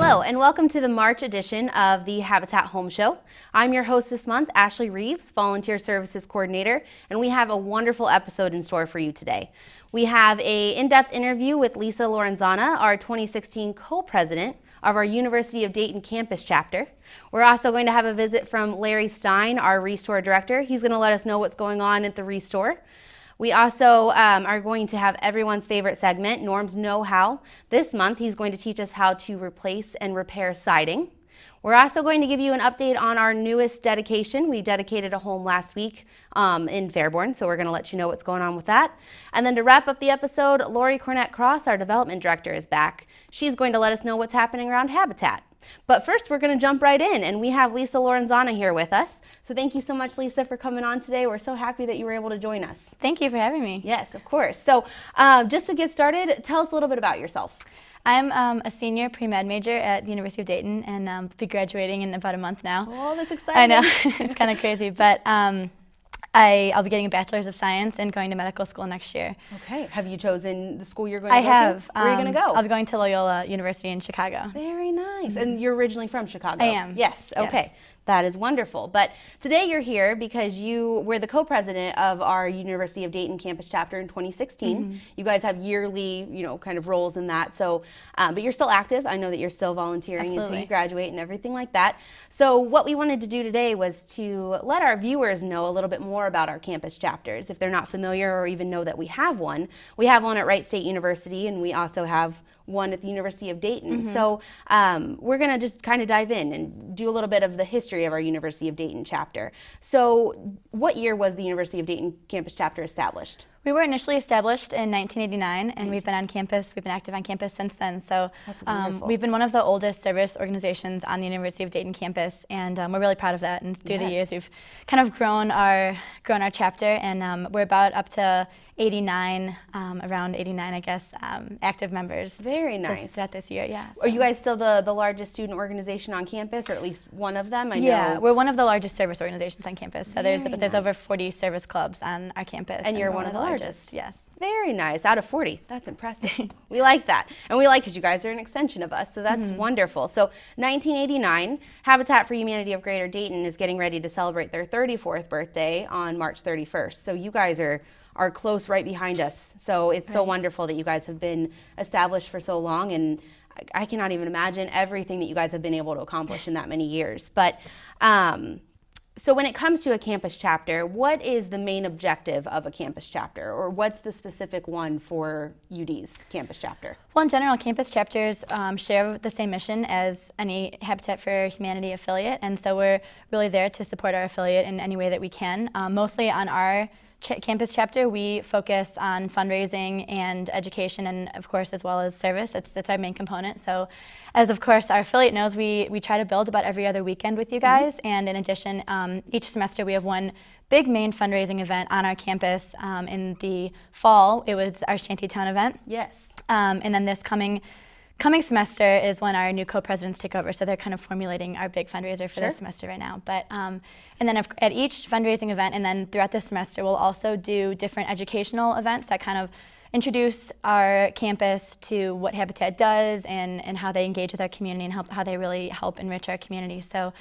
Hello, and welcome to the March edition of the Habitat Home Show. I'm your host this month, Ashley Reeves, Volunteer Services Coordinator, and we have a wonderful episode in store for you today. We have an in-depth interview with Lisa Lorenzana, our 2016 co-president of our University of Dayton campus chapter. We're also going to have a visit from Larry Stein, our Restore Director. He's going to let us know what's going on at the Restore. We also are going to have everyone's favorite segment, Norm's Know-How. This month, he's going to teach us how to replace and repair siding. We're also going to give you an update on our newest dedication. We dedicated a home last week in Fairborn, so we're going to let you know what's going on with that. And then to wrap up the episode, Lori Cornett-Cross, our Development Director, is back. She's going to let us know what's happening around Habitat. But first, we're going to jump right in, and we have Lisa Lorenzana here with us. So thank you so much, Lisa, for coming on today. We're so happy that you were able to join us. Thank you for having me. Yes, of course. So just to get started, tell us a little bit about yourself. I'm a senior pre-med major at the University of Dayton, and I'll be graduating in about a month now. Oh, that's exciting. I know, it's kind of crazy, but I'll be getting a bachelor's of science and going to medical school next year. Okay. Have you chosen the school you're going to go to? I have. Where are you going to go? I'll be going to Loyola University in Chicago. Very nice. Mm-hmm. And you're originally from Chicago? I am. Yes. Okay. Yes. That is wonderful. But today you're here because you were the co-president of our University of Dayton campus chapter in 2016. Mm-hmm. You guys have yearly, kind of roles in that. So, but you're still active. I know that you're still volunteering Absolutely. Until you graduate and everything like that. So what we wanted to do today was to let our viewers know a little bit more about our campus chapters. If they're not familiar or even know that we have one at Wright State University, and we also have one at the University of Dayton. Mm-hmm. So we're going to just kind of dive in and do a little bit of the history of our University of Dayton chapter. So what year was the University of Dayton campus chapter established? We were initially established in 1989, and we've been active on campus since then. So we've been one of the oldest service organizations on the University of Dayton campus, and we're really proud of that. And through the years, we've kind of grown our chapter, and we're about up to 89, around 89, I guess, active members. Very nice. This year, yeah. So. Are you guys still the largest student organization on campus, or at least one of them? I know. We're one of the largest service organizations on campus. So there's nice. over 40 service clubs on our campus. And you're one of the largest. Yes. Very nice. Out of 40. That's impressive. We like that. And we like because you guys are an extension of us, so that's wonderful. So 1989, Habitat for Humanity of Greater Dayton is getting ready to celebrate their 34th birthday on March 31st. So you guys are close right behind us. So it's so wonderful that you guys have been established for so long, and I cannot even imagine everything that you guys have been able to accomplish in that many years. But so when it comes to a campus chapter, what is the main objective of a campus chapter, or what's the specific one for UD's campus chapter? Well, in general, campus chapters share the same mission as any Habitat for Humanity affiliate, and so we're really there to support our affiliate in any way that we can. Mostly on our campus chapter, we focus on fundraising and education, and of course as well as service. That's our main component. So as of course our affiliate knows, we try to build about every other weekend with you guys, and in addition, each semester we have one big main fundraising event on our campus. In the fall, it was our Shantytown event. Yes. And then this coming semester is when our new co-presidents take over, so they're kind of formulating our big fundraiser for this semester right now. But and then at each fundraising event, and then throughout the semester, we'll also do different educational events that kind of introduce our campus to what Habitat does and how they engage with our community and how they really help enrich our community. So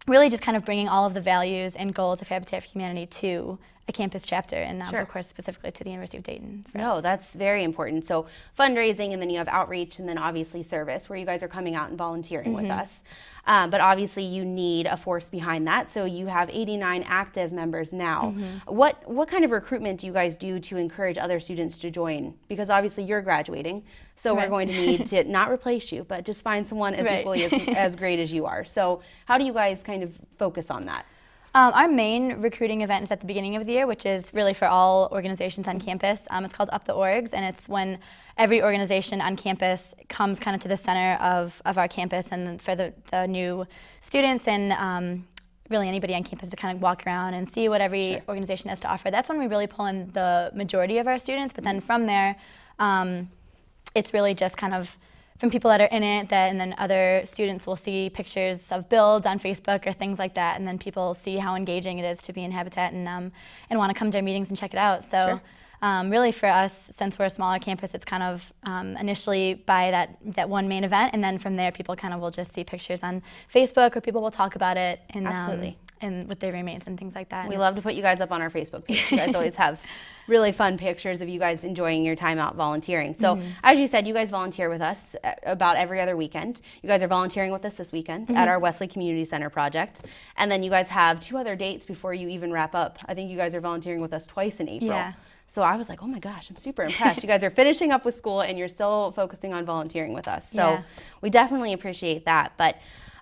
really just kind of bringing all of the values and goals of Habitat for Humanity to a campus chapter, and of course specifically to the University of Dayton. No, that's very important. So fundraising, and then you have outreach, and then obviously service, where you guys are coming out and volunteering with us. But obviously you need a force behind that. So you have 89 active members now. What kind of recruitment do you guys do to encourage other students to join? Because obviously you're graduating, so we're going to need to not replace you, but just find someone as equally as great as you are. So how do you guys kind of focus on that? Our main recruiting event is at the beginning of the year, which is really for all organizations on campus. It's called Up the Orgs, and it's when every organization on campus comes kind of to the center of our campus, and for the new students and really anybody on campus to kind of walk around and see what every organization has to offer. That's when we really pull in the majority of our students, but then from there, it's really just kind of from people that are in it, and then other students will see pictures of builds on Facebook or things like that, and then people see how engaging it is to be in Habitat and want to come to our meetings and check it out. So really for us, since we're a smaller campus, it's kind of initially by that one main event, and then from there people kind of will just see pictures on Facebook, or people will talk about it and with their roommates and things like that. We love to put you guys up on our Facebook page. You guys always have really fun pictures of you guys enjoying your time out volunteering. So as you said, you guys volunteer with us about every other weekend. You guys are volunteering with us this weekend at our Wesley Community Center project. And then you guys have 2 other dates before you even wrap up. I think you guys are volunteering with us twice in April. Yeah. So I was like, oh my gosh, I'm super impressed. You guys are finishing up with school and you're still focusing on volunteering with us. So we definitely appreciate that. But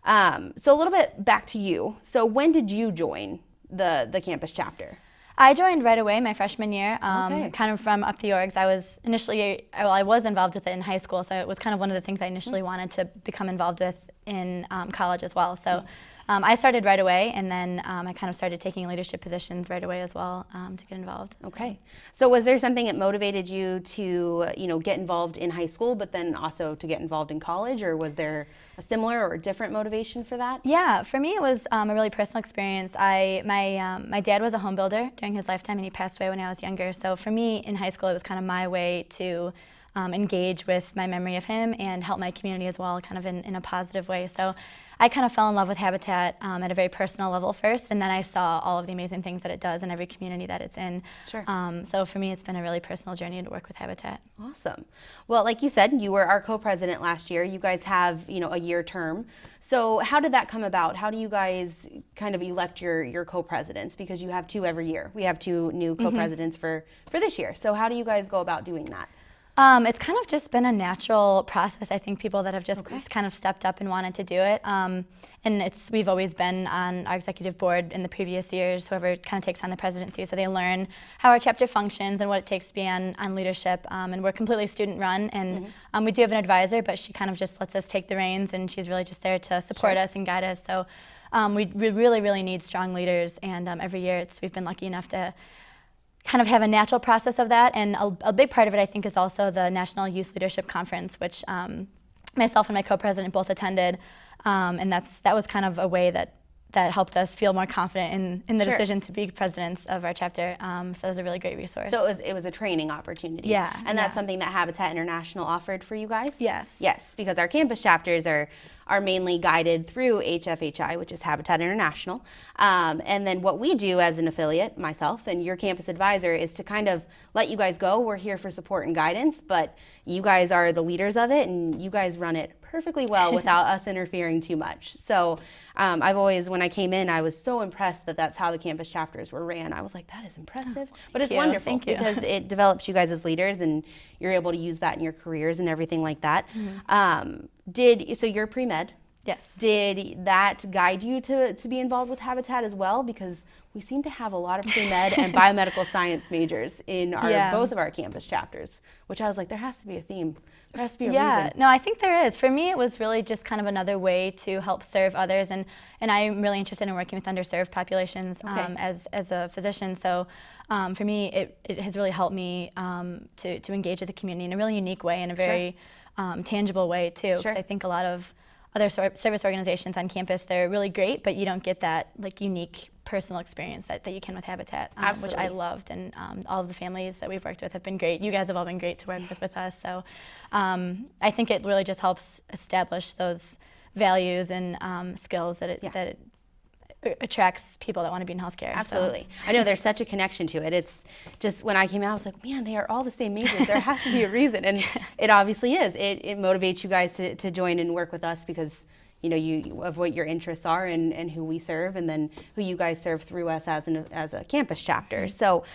so a little bit back to you. So when did you join the campus chapter? I joined right away my freshman year, kind of from Up the Orgs. I was initially, I was involved with it in high school, so it was kind of one of the things I initially wanted to become involved with in college as well. So I started right away, and then I kind of started taking leadership positions right away as well to get involved. Okay. So was there something that motivated you to, get involved in high school, but then also to get involved in college, or was there a similar or different motivation for that? Yeah, for me it was a really personal experience. My dad was a home builder during his lifetime, and he passed away when I was younger. So for me in high school, it was kind of my way to engage with my memory of him and help my community as well, kind of in a positive way. So I kind of fell in love with Habitat at a very personal level first, and then I saw all of the amazing things that it does in every community that it's in. Sure. So for me, it's been a really personal journey to work with Habitat. Awesome. Well, like you said, you were our co-president last year. You guys have, a year term. So how did that come about? How do you guys kind of elect your co-presidents? Because you have 2 every year. We have 2 new co-presidents for this year. So how do you guys go about doing that? It's kind of just been a natural process. I think people that have just kind of stepped up and wanted to do it. And we've always been on our executive board in the previous years, whoever kind of takes on the presidency. So they learn how our chapter functions and what it takes to be on leadership. And we're completely student run. And we do have an advisor, but she kind of just lets us take the reins, and she's really just there to support us and guide us. So we really, really need strong leaders. And every year we've been lucky enough to kind of have a natural process of that. And a big part of it, I think, is also the National Youth Leadership Conference, which myself and my co-president both attended. And that was kind of a way that helped us feel more confident in the decision to be presidents of our chapter. So it was a really great resource. So it was a training opportunity. Yeah. And that's something that Habitat International offered for you guys? Yes. Yes, because our campus chapters are mainly guided through HFHI, which is Habitat International. And then what we do as an affiliate, myself and your campus advisor, is to kind of let you guys go. We're here for support and guidance, but you guys are the leaders of it, and you guys run it perfectly well without us interfering too much. So I've always, when I came in, I was so impressed that that's how the campus chapters were ran. I was like, that is impressive. But it's wonderful because it develops you guys as leaders, and you're able to use that in your careers and everything like that. So you're pre-med. Yes. Did that guide you to be involved with Habitat as well? Because we seem to have a lot of pre-med and biomedical science majors in both of our campus chapters, which I was like, there has to be a theme. There has to be a reason. No, I think there is. For me, it was really just kind of another way to help serve others, and I'm really interested in working with underserved populations as a physician. So for me, it has really helped me to engage with the community in a really unique way, in a very tangible way too. Because I think a lot of other service organizations on campus, they're really great, but you don't get that unique personal experience that you can with Habitat, which I loved. And all of the families that we've worked with have been great. You guys have all been great to work with us. So I think it really just helps establish those values and skills that it attracts people that want to be in healthcare. Absolutely. So. I know there's such a connection to it. It's just, when I came out, I was like, man, they are all the same majors. There has to be a reason. And it obviously is. It motivates you guys to join and work with us because you of what your interests are and who we serve, and then who you guys serve through us as a campus chapter. So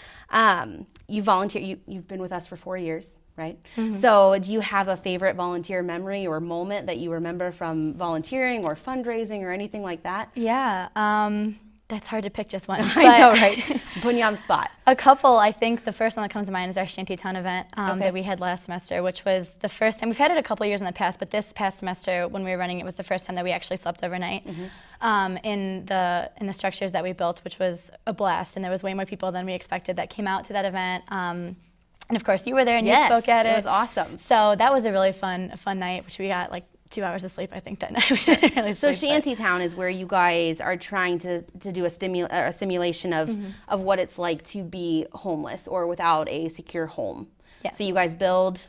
you volunteer. You've been with us for 4 years. Right? So do you have a favorite volunteer memory or moment that you remember from volunteering or fundraising or anything like that? Yeah, that's hard to pick just one. I know, right? Putting you on the spot. A couple, I think the first one that comes to mind is our Shantytown event that we had last semester, which was the first time. We've had it a couple years in the past, but this past semester when we were running, it was the first time that we actually slept overnight in the structures that we built, which was a blast. And there was way more people than we expected that came out to that event. And of course, you were there and you spoke at it. It was awesome. So that was a really fun night, which we got 2 hours of sleep, I think, that night. We didn't really So sleep, Shantytown is where you guys are trying to do a simulation of what it's like to be homeless or without a secure home. Yes. So you guys build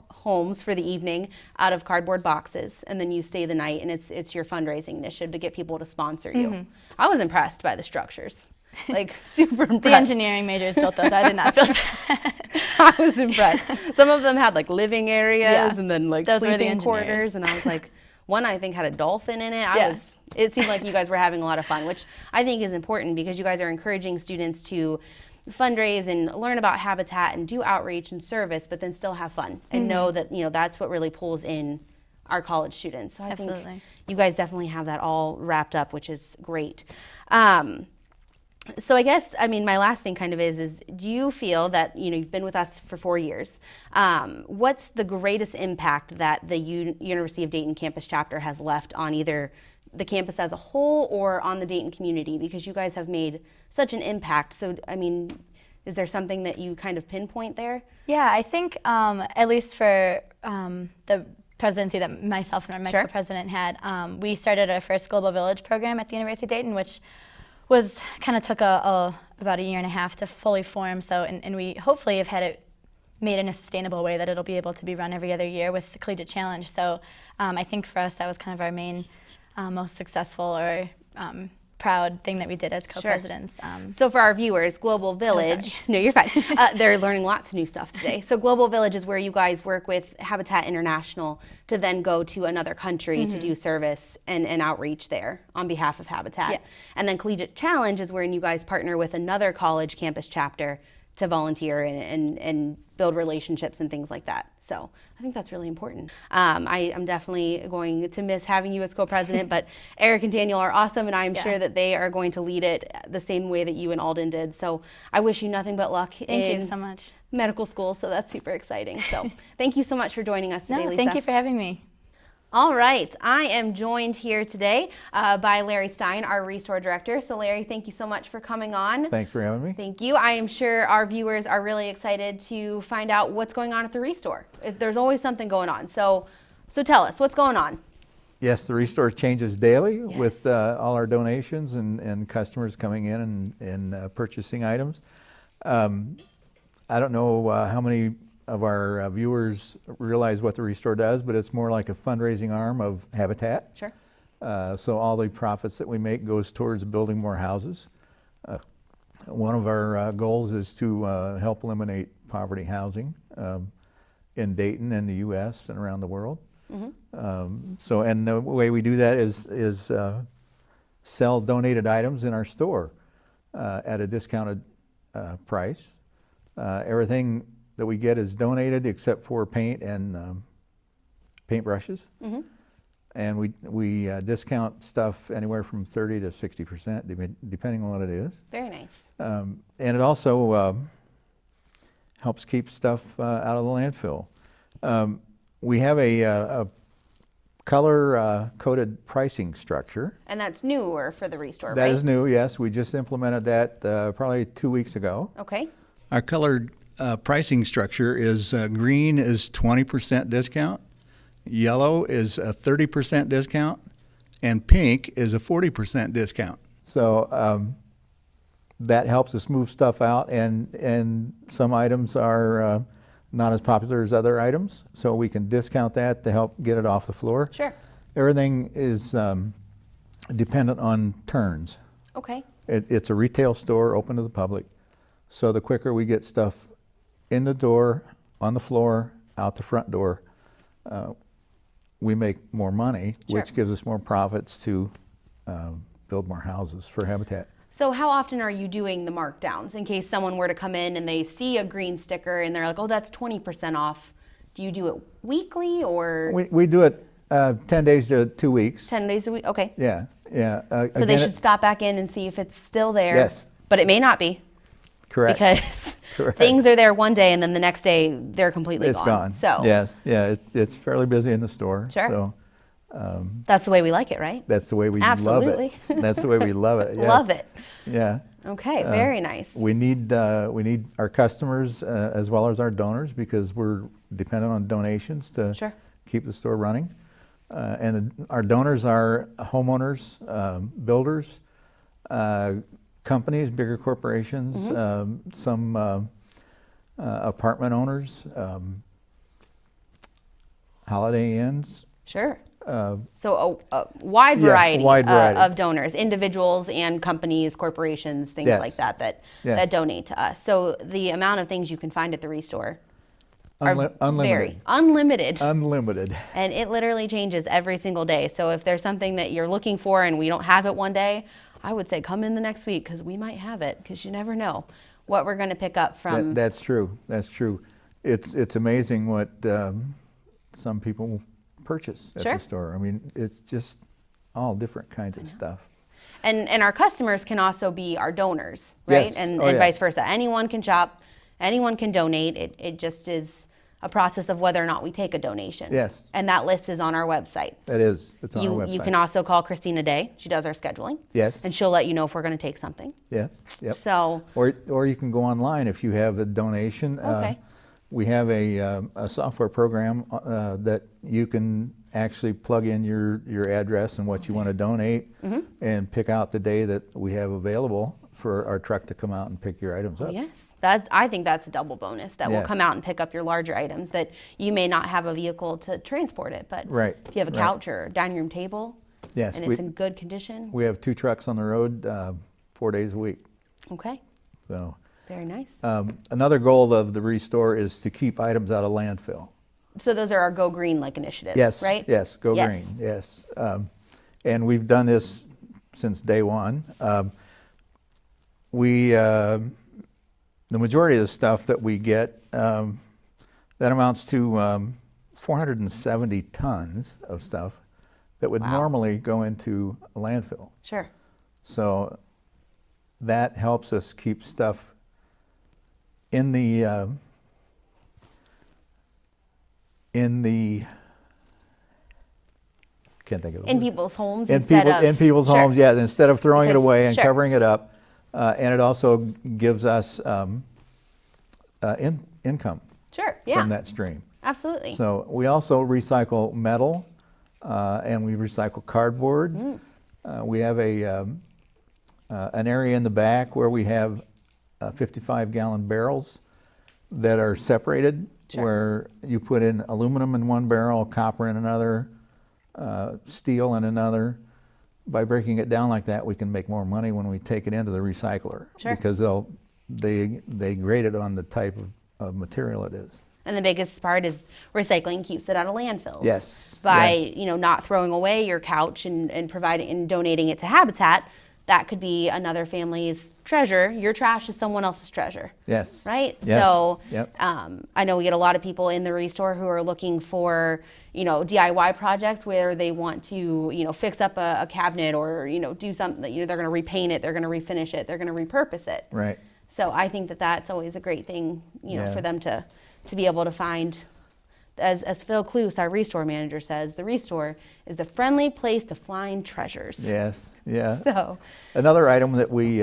homes for the evening out of cardboard boxes, and then you stay the night, and it's your fundraising initiative to get people to sponsor you. I was impressed by the structures. Like, super impressed. The engineering majors built those. I did not build that. I was impressed. Some of them had like living areas and then like those were the sleeping engineers. quarters, and I was like, one I think had a dolphin in it. Yes. It seemed like you guys were having a lot of fun, which I think is important because you guys are encouraging students to fundraise and learn about Habitat and do outreach and service, but then still have fun and know that, you know, that's what really pulls in our college students. So I think you guys definitely have that all wrapped up, which is great. So I guess, I mean, my last thing kind of is do you feel that, you know, you've been with us for 4 years, what's the greatest impact that the University of Dayton campus chapter has left on either the campus as a whole or on the Dayton community? Because you guys have made such an impact. So, I mean, is there something that you kind of pinpoint there? Yeah, I think at least for the presidency that myself and my co-president had, we started our first Global Village program at the University of Dayton, which was kind of took about a year and a half to fully form. So, and we hopefully have had it made in a sustainable way that it'll be able to be run every other year with the Collegiate Challenge. So I think for us that was kind of our main, most successful or proud thing that we did as co-presidents. So for our viewers, Global Village, no, you're fine. They're learning lots of new stuff today. So Global Village is where you guys work with Habitat International to then go to another country to do service and outreach there on behalf of Habitat. Yes. And then Collegiate Challenge is where you guys partner with another college campus chapter to volunteer and build relationships and things like that. So I think that's really important. I am definitely going to miss having you as co-president, but Eric and Daniel are awesome, and I'm sure that they are going to lead it the same way that you and Alden did. So I wish you nothing but luck Thank you so much. medical school, so that's super exciting. So thank you so much for joining us today, Lisa. Thank you for having me. All right, I am joined here today by Larry Stein, our Restore Director. So Larry, thank you so much for coming on. Thanks for having me. Thank you. I am sure our viewers are really excited to find out what's going on at the Restore. There's always something going on. So tell us, what's going on? Yes, the Restore changes daily with all our donations and customers coming in and purchasing items. I don't know how many of our viewers realize what the Restore does, but it's more like a fundraising arm of Habitat. Sure. So all the profits that we make goes towards building more houses. One of our goals is to help eliminate poverty housing in Dayton and the U.S. and around the world. And the way we do that is sell donated items in our store at a discounted price. Everything that we get is donated except for paint and paintbrushes. And we discount stuff anywhere from 30 to 60%, depending on what it is. Very nice. And it also helps keep stuff out of the landfill. We have a color-coded pricing structure. And that's newer for the Restore, right? That is new, yes. We just implemented that probably 2 weeks ago. Okay. Our colored pricing structure is green is 20% discount, yellow is a 30% discount, and pink is a 40% discount. So that helps us move stuff out, and some items are not as popular as other items, so we can discount that to help get it off the floor. Sure. Everything is dependent on turns. Okay. It's a retail store open to the public, so the quicker we get stuff in the door, on the floor, out the front door, we make more money, which gives us more profits to build more houses for Habitat. So how often are you doing the markdowns in case someone were to come in and they see a green sticker and they're like, oh, that's 20% off? Do you do it weekly or? We do it 10 days to 2 weeks. 10 days a week, okay. Yeah, yeah. So they should stop back in and see if it's still there. Yes. But it may not be. Correct. Because Correct. things are there one day and then the next day they're completely It's gone. So yes, yeah, it's fairly busy in the store. Sure. So that's the way we like it, right? that's the way we Absolutely. love it. That's the way we love it. Yes. Love it. Yeah. Okay, very nice. We need our customers as well as our donors because we're dependent on donations to Sure. keep the store running. Our donors are homeowners, builders, companies, bigger corporations, some apartment owners, Holiday Inns. Sure. So a wide variety, wide variety. Of donors, individuals and companies, corporations, things like that that donate to us. So the amount of things you can find at the Restore are Unlimited. unlimited. And it literally changes every single day. So if there's something that you're looking for and we don't have it one day, I would say come in the next week because we might have it, because you never know what we're going to pick up from. That's true. That's true. It's amazing what some people purchase at the store. I mean, it's just all different kinds of stuff. And our customers can also be our donors, right? Yes. And yes. vice versa. Anyone can shop, anyone can donate. It just is a process of whether or not we take a donation. Yes. And that list is on our website. It is. It's on our website. You can also call Christina Day. She does our scheduling. Yes. And she'll let you know if we're going to take something. Yes. Yep. So. Or you can go online if you have a donation. Okay. We have a software program that you can actually plug in your address and what you want to donate, and pick out the day that we have available for our truck to come out and pick your items up. Yes. I think that's a double bonus, that will come out and pick up your larger items that you may not have a vehicle to transport it, but if you have a couch or dining room table, yes, and it's in good condition. We have 2 trucks on the road 4 days a week. Okay. So very nice. another goal of the Restore is to keep items out of landfill. So those are our Go Green initiatives, Yes, right? yes, Go Green, yes. And we've done this since day one. The majority of the stuff that we get, that amounts to 470 tons of stuff that would normally go into a landfill. Sure. So that helps us keep stuff in the can't think of the word. People's homes In people's homes, yeah. Instead of throwing it away and covering it up, and it also gives us income from that stream. Absolutely. So we also recycle metal, and we recycle cardboard. We have an area in the back where we have 55-gallon barrels that are separated, where you put in aluminum in one barrel, copper in another, steel in another. By breaking it down like that, we can make more money when we take it into the recycler, because they grade it on the type of material it is. And the biggest part is recycling keeps it out of landfills. Yes. By not throwing away your couch and providing and donating it to Habitat, that could be another family's treasure. Your trash is someone else's treasure. Yes. Right? Yes. So Yep. I know we get a lot of people in the Restore who are looking for, DIY projects where they want to, fix up a cabinet or, do something that, they're going to repaint it, they're going to refinish it, they're going to repurpose it. Right. So I think that that's always a great thing, for them to be able to find. As Phil Cluse, our Restore manager, says, the Restore is the friendly place to find treasures. Yes. Yeah. So another item that we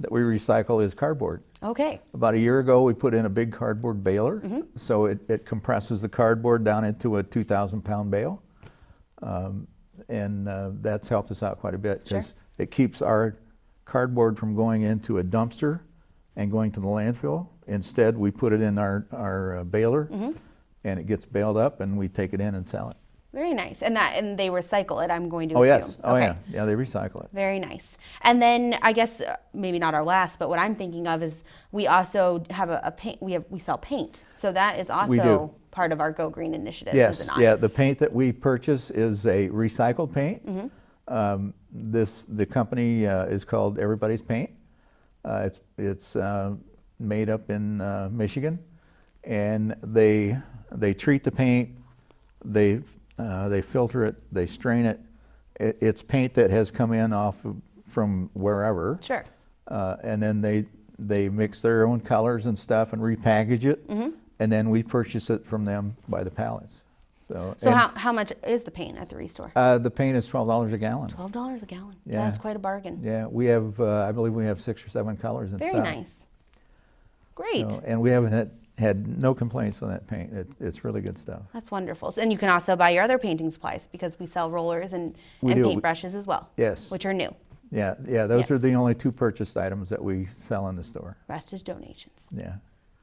recycle is cardboard. okay. About a year ago, we put in a big cardboard baler, so it compresses the cardboard down into a 2,000-pound bale, and that's helped us out quite a bit, because it keeps our cardboard from going into a dumpster and going to the landfill. Instead, we put it in our baler, and it gets baled up, and we take it in and sell it. Very nice. And they recycle it, I'm going to Oh assume. yes. Oh yeah. Yeah, they recycle it. Very nice. And then I guess maybe not our last, but what I'm thinking of is we also have a paint. We sell paint, so that is also part of our Go Green initiative. Yes. Is it not? Yeah. The paint that we purchase is a recycled paint. The company is called Everybody's Paint. It's made up in Michigan, and they treat the paint. They filter it, they strain it. It's paint that has come in from wherever. Sure. And then they mix their own colors and stuff and repackage it, and then we purchase it from them by the pallets. So how much is the paint at the Restore? the paint is $12 a gallon. $12 a gallon. Yeah. That's quite a bargain. Yeah, we have I believe we have 6 or 7 colors and Very stuff. nice. Great. So, and we haven't had no complaints on that paint. It's really good stuff. That's wonderful. And you can also buy your other painting supplies because we sell rollers and We do. paintbrushes as well. Yes. Which are new. Yeah, those Yes. are the only 2 purchased items that we sell in the store. Rest is donations. Yeah.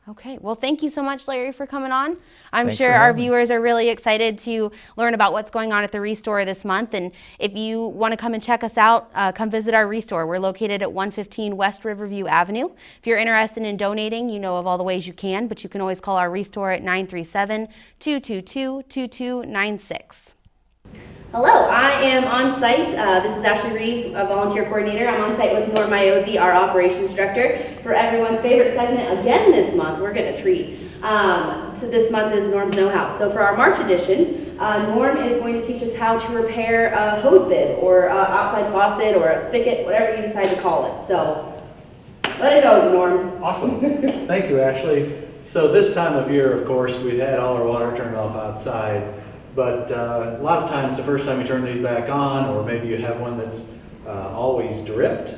Okay, well, thank you so much, Larry, for coming on. I'm Thanks sure for our having me. viewers are really excited to learn about what's going on at the Restore this month. And if you want to come and check us out, come visit our Restore. We're located at 115 West Riverview Avenue. If you're interested in donating, you know of all the ways you can, but you can always call our Restore at 937-222-2296. Hello, I am on site. This is Ashley Reeves, a volunteer coordinator. I'm on site with Norm Iozzi, our operations director, for everyone's favorite segment again this month. We're getting a treat. So this month is Norm's Know-How. So for our March edition, Norm is going to teach us how to repair a hose bib or a outside faucet or a spigot, whatever you decide to call it. So let it go, Norm. Awesome. Thank you, Ashley. So this time of year, of course, we've had all our water turned off outside. But a lot of times, the first time you turn these back on, or maybe you have one that's always dripped,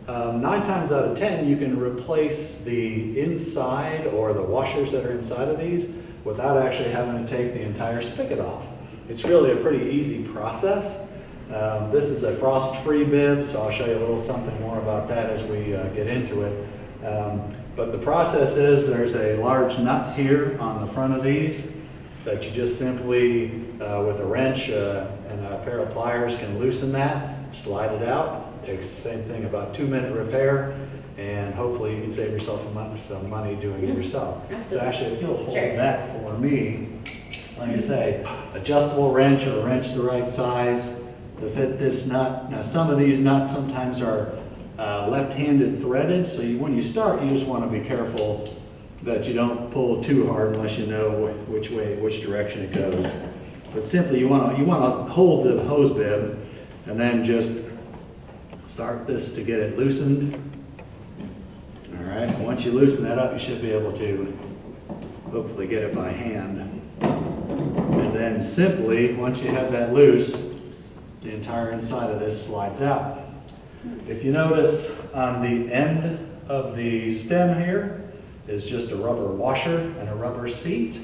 9 times out of 10, you can replace the inside or the washers that are inside of these without actually having to take the entire spigot off. It's really a pretty easy process. This is a frost-free bib, so I'll show you a little something more about that as we get into it. But the process is there's a large nut here on the front of these that you just simply, with a wrench and a pair of pliers, can loosen that, slide it out. It takes the same thing, about 2-minute repair, and hopefully you can save yourself some money doing it yourself. So actually, if you'll hold that for me, like I say, adjustable wrench or a wrench the right size to fit this nut. Now some of these nuts sometimes are left-handed threaded, so when you start, you just want to be careful that you don't pull too hard unless you know which direction it goes. But simply you want to hold the hose bib and then just start this to get it loosened. All right, and once you loosen that up, you should be able to hopefully get it by hand. And then simply, once you have that loose, the entire inside of this slides out. If you notice on the end of the stem here, is just a rubber washer and a rubber seat.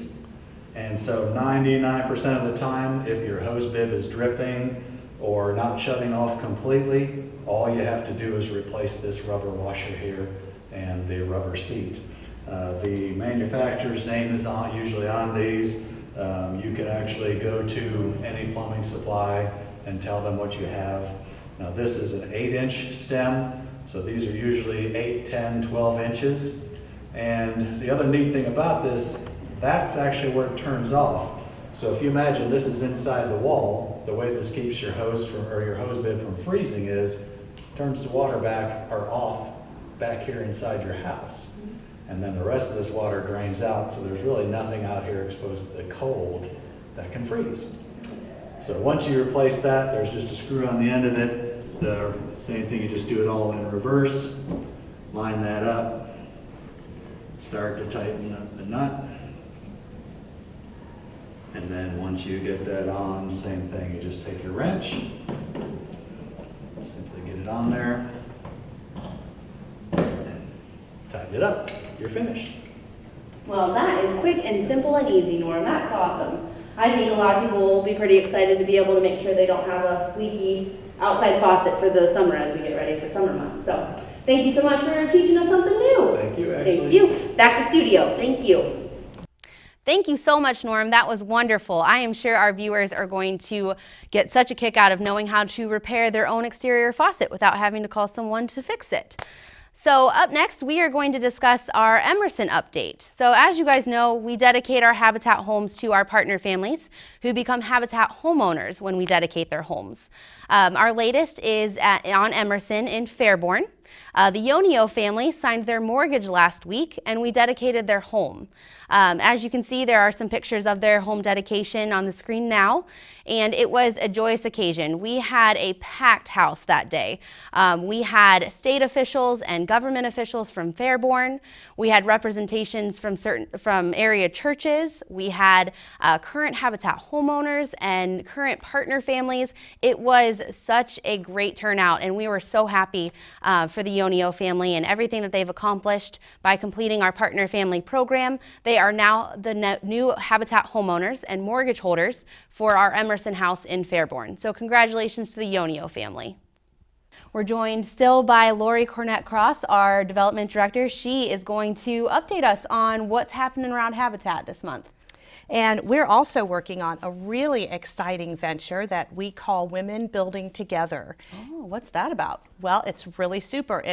And so 99% of the time, if your hose bib is dripping or not shutting off completely, all you have to do is replace this rubber washer here and the rubber seat. The manufacturer's name is usually on these. You can actually go to any plumbing supply and tell them what you have. Now this is an 8-inch stem, so these are usually 8, 10, 12 inches. And the other neat thing about this, that's actually where it turns off. So if you imagine this is inside the wall, the way this keeps your hose bib from freezing is turns the water off back here inside your house. And then the rest of this water drains out, so there's really nothing out here exposed to the cold that can freeze. So once you replace that, there's just a screw on the end of it. The same thing, you just do it all in reverse, line that up. Start to tighten up the nut. And then once you get that on, same thing, you just take your wrench, simply get it on there, and tighten it up. You're finished. Well, that is quick and simple and easy, Norm. That's awesome. I think a lot of people will be pretty excited to be able to make sure they don't have a leaky outside faucet for the summer as we get ready for summer months. So thank you so much for teaching us something new. Thank you, Ashley. Thank you. Back to studio. Thank you. Thank you so much, Norm. That was wonderful. I am sure our viewers are going to get such a kick out of knowing how to repair their own exterior faucet without having to call someone to fix it. So up next, we are going to discuss our Emerson update. So as you guys know, we dedicate our Habitat homes to our partner families who become Habitat homeowners when we dedicate their homes. Our latest is on Emerson in Fairborn. The Yonio family signed their mortgage last week and we dedicated their home. As you can see, there are some pictures of their home dedication on the screen now, and it was a joyous occasion. We had a packed house that day. We had state officials and government officials from Fairborn. We had representations from area churches. We had current Habitat homeowners and current partner families. It was such a great turnout, and we were so happy for for the Ionio family and everything that they've accomplished by completing our Partner Family program. They are now the new Habitat homeowners and mortgage holders for our Emerson house in Fairborn. So congratulations to the Ionio family. We're joined still by Lori Cornett-Cross, our development director. She is going to update us on what's happening around Habitat this month. And we're also working on a really exciting venture that we call Women Building Together. Oh, what's that about? Well, it's really super.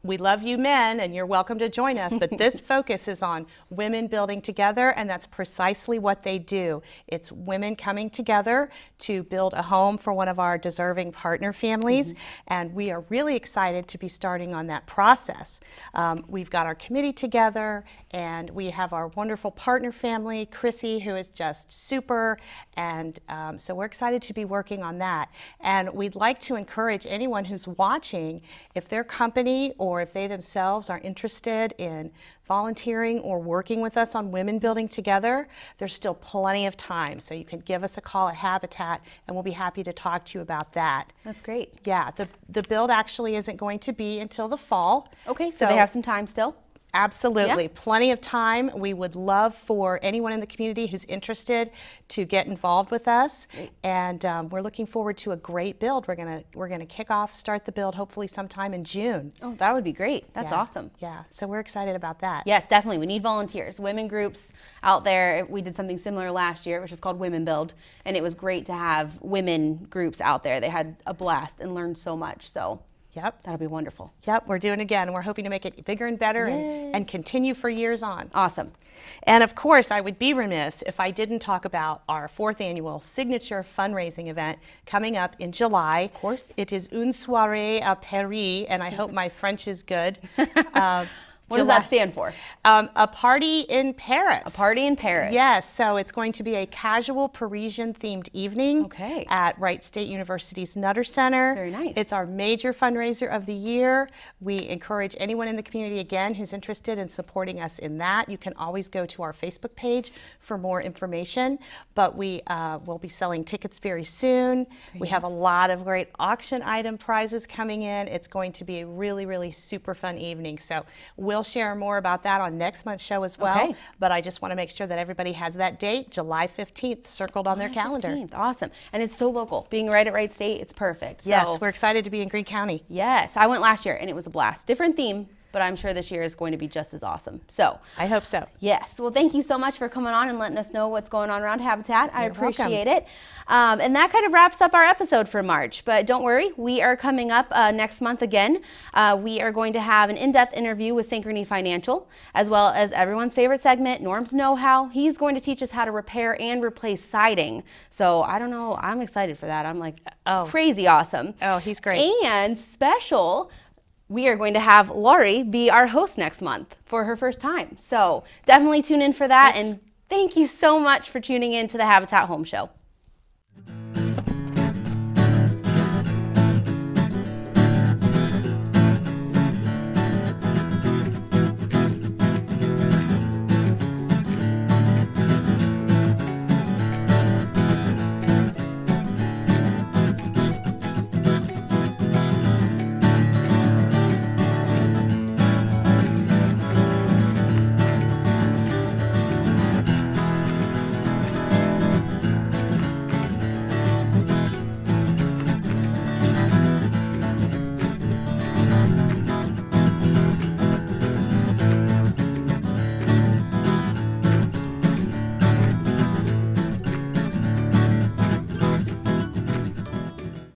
We love you men and you're welcome to join us, but this focus is on women building together, and that's precisely what they do. It's women coming together to build a home for one of our deserving partner families, and we are really excited to be starting on that process. We've got our committee together, and we have our wonderful partner family, Chrissy, who is just super, and so we're excited to be working on that. And we'd like to encourage anyone who's watching, if their company or if they themselves are interested in volunteering or working with us on Women Building Together, there's still plenty of time. So you can give us a call at Habitat and we'll be happy to talk to you about that. That's great. Yeah, the build actually isn't going to be until the fall. Okay, so they have some time still? Absolutely. Yeah. Plenty of time. We would love for anyone in the community who's interested to get involved with us. Great. And we're looking forward to a great build. We're gonna kick off, start the build hopefully sometime in June. Oh, that would be great. That's Yeah. awesome. Yeah, so we're excited about that. Yes, definitely. We need volunteers, women groups out there. We did something similar last year, which is called Women Build, and it was great to have women groups out there. They had a blast and learned so much. So Yep. that'll be wonderful. Yep, we're doing it again. We're hoping to make it bigger and better and continue for years on. Awesome. And of course, I would be remiss if I didn't talk about our 4th annual signature fundraising event coming up in July. Of course. It is Une Soirée à Paris, and I hope my French is good. What does that stand for? A party in Paris. A party in Paris. Yes, so it's going to be a casual Parisian themed evening Okay. at Wright State University's Nutter Center. Very nice. It's our major fundraiser of the year. We encourage anyone in the community, again, who's interested in supporting us in that. You can always go to our Facebook page for more information, but we will be selling tickets very soon. We have a lot of great auction item prizes coming in. It's going to be a really, really super fun evening. So we'll share more about that on next month's show as well. Okay. But I just want to make sure that everybody has that date, July 15th, circled on their calendar. 15th. Awesome. And it's so local. Being right at Wright State, it's perfect. Yes, So, we're excited to be in Greene County. yes, I went last year and it was a blast. Different theme, but I'm sure this year is going to be just as awesome. So, I hope so. yes. Well, thank you so much for coming on and letting us know what's going on around Habitat. I You're welcome. appreciate it. And that kind of wraps up our episode for March. But don't worry, we are coming up next month again. We are going to have an in-depth interview with Synchrony Financial, as well as everyone's favorite segment, Norm's Know-How. He's going to teach us how to repair and replace siding. So I don't know. I'm excited for that. I'm like, crazy awesome. Oh, he's great. And special, we are going to have Lori be our host next month for her first time. So definitely tune in for that. Yes. And thank you so much for tuning in to the Habitat Home Show.